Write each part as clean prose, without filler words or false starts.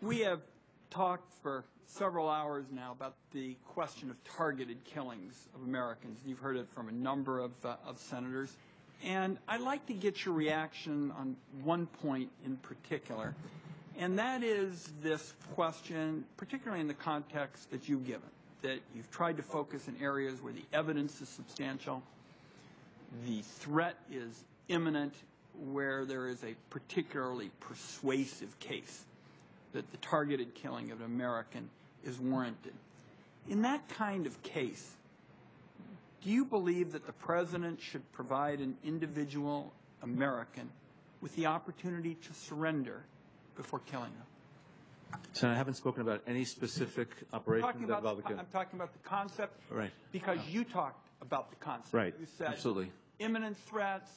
We have talked for several hours now about the question of targeted killings of Americans. You've heard it from a number of senators. And I'd like to get your reaction on one point in particular, and that is this question, particularly in the context that you've given, that you've tried to focus in areas where the evidence is substantial, the threat is imminent, where there is a particularly persuasive case that the targeted killing of an American is warranted. In that kind of case, do you believe that the President should provide an individual American with the opportunity to surrender before killing them? So I haven't spoken about any specific operation that involved the killing. I'm talking about the concept, right? Because you talked about the concept. Right. You said absolutely. Imminent threats,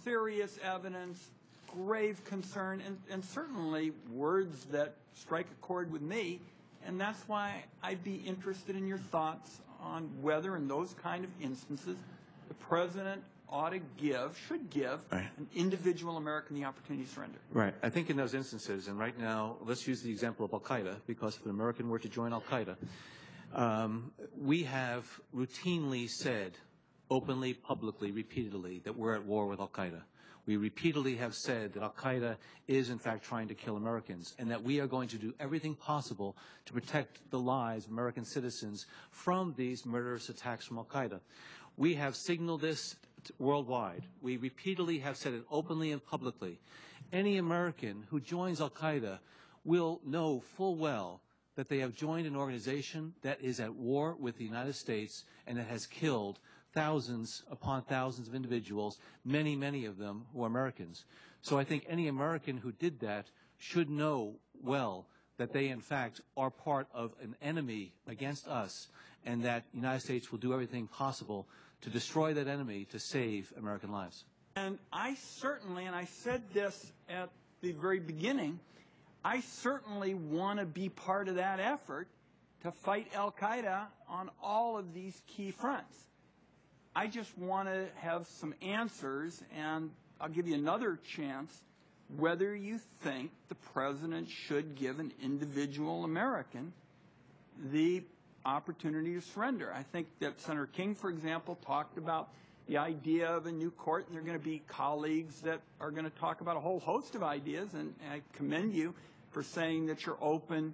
serious evidence, grave concern, and certainly words that strike a chord with me. And that's why I'd be interested in your thoughts on whether, in those kind of instances, the President ought to give, should give, an individual American the opportunity to surrender. Right. I think in those instances, and right now, let's use the example of Al-Qaeda, because if an American were to join Al-Qaeda, we have routinely said, openly, publicly, repeatedly, that we're at war with Al-Qaeda. We repeatedly have said that Al-Qaeda is, in fact, trying to kill Americans, and that we are going to do everything possible to protect the lives of American citizens from these murderous attacks from Al-Qaeda. We have signaled this worldwide. We repeatedly have said it openly and publicly. Any American who joins Al-Qaeda will know full well that they have joined an organization that is at war with the United States and that has killed thousands upon thousands of individuals, many, many of them who are Americans. So I think any American who did that should know well that they, in fact, are part of an enemy against us, and that the United States will do everything possible to destroy that enemy to save American lives. And I certainly, and I said this at the very beginning, I certainly want to be part of that effort to fight Al-Qaeda on all of these key fronts. I just want to have some answers, and I'll give you another chance, whether you think the President should give an individual American the opportunity to surrender. I think that Senator King, for example, talked about the idea of a new court, and there are going to be colleagues that are going to talk about a whole host of ideas, and I commend you for saying that you're open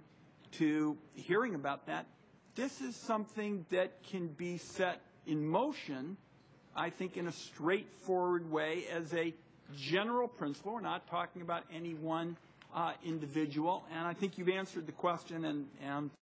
to hearing about that. This is something that can be set in motion, I think, in a straightforward way as a general principle. We're not talking about any one individual, and I think you've answered the question, and